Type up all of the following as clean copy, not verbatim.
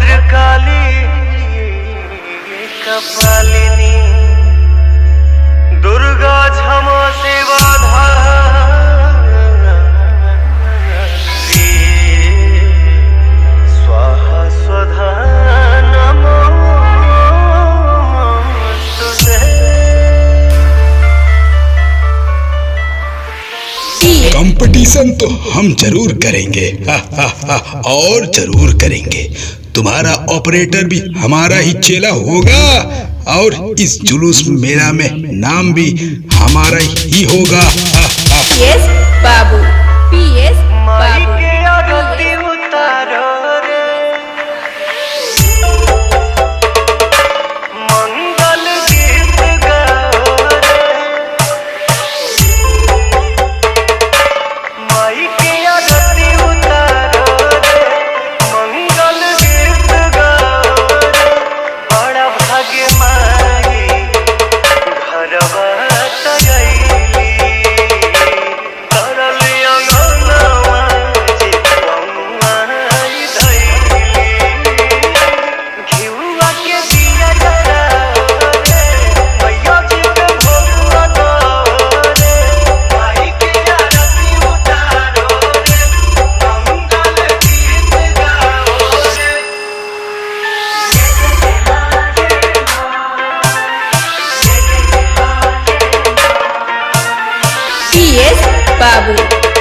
भद्रकाली कपालिनी दुर्गा क्षमा सेवा स्वाहा स्वधा नमोस्तुते। कंपटीशन तो हम जरूर करेंगे और जरूर करेंगे। तुम्हारा ऑपरेटर भी हमारा ही चेला होगा और इस जुलूस मेला में नाम भी हमारा ही होगा। PS बाबू, PS माई बाबू। के आरती उतारो रे, मंगल गीत गाओ रे। माई के आरती उतारो रे, मंगल गीत गाओ रे। बड़ा भाग्य माई घरवा तगैली, तरल अंगनवा चितवौआ धैली। घिउआ के दिया जराओ रे, मैया जी के भोगवा दो रे। माई के आरती उतारो रे, मंगल गीत गाओ रे। PS बाबू,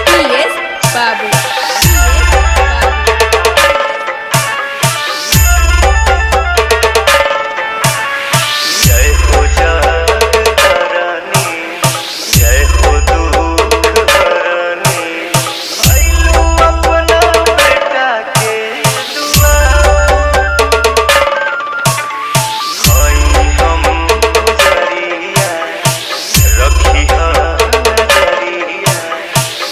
PS बाबू। जय हो जगतारानी, जय हो दुख हरानी। आइलू अपना बेटा के दुआर, हई हम पुजरिया, रखिहा नजरिया।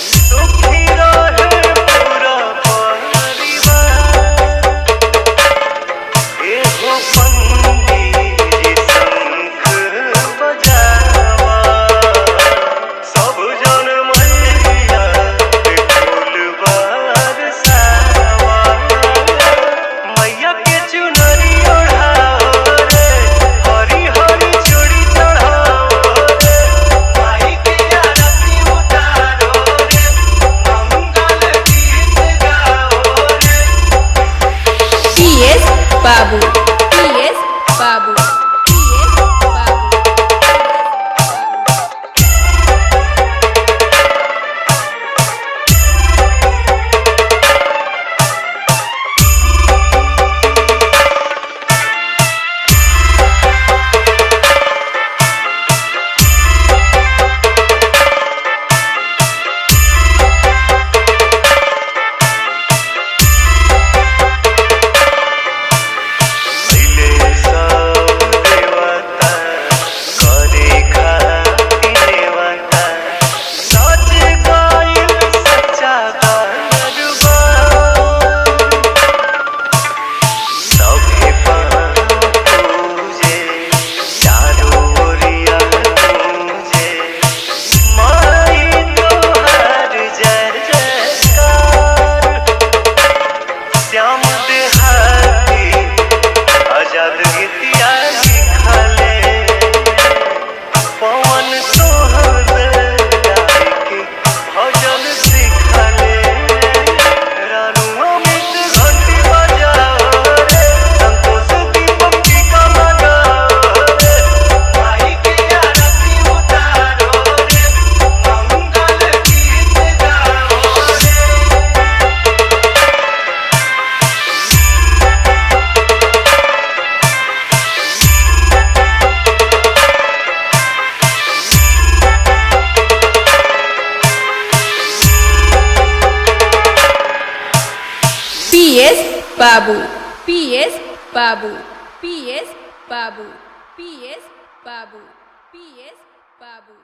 सुखी रहे पूरा परिवार। एहो पंडित जी शंख बजावा, सब जन मैया के फूल बरसावा। मैया के चुनरी ओढ़ाओ रे, हरी हरी चूड़ी चढ़ाओ रे। माई के आरती उतारो रे, मंगल गीत गाओ रे। PS बाबू, PS बाबू, PS बाबू। पहिले सब देवता करे खातिर नेवता, सज गइल सच्चा दरबार। सभे पाँव पूजे, चारों ओरिया गूंजे। माई तोहार जय जयकार। श्याम देहाती आजाद गीतिया लिखले, पवन सोहर के भजन सिखले। रानू अमित घंटी बजाओ रे, संतोष दीपक टीका लगाओ रे। माई के आरती उतारो रे, मंगल गीत गाओ रे। PS बाबू, PS बाबू, PS बाबू, PS बाबू, PS बाबू।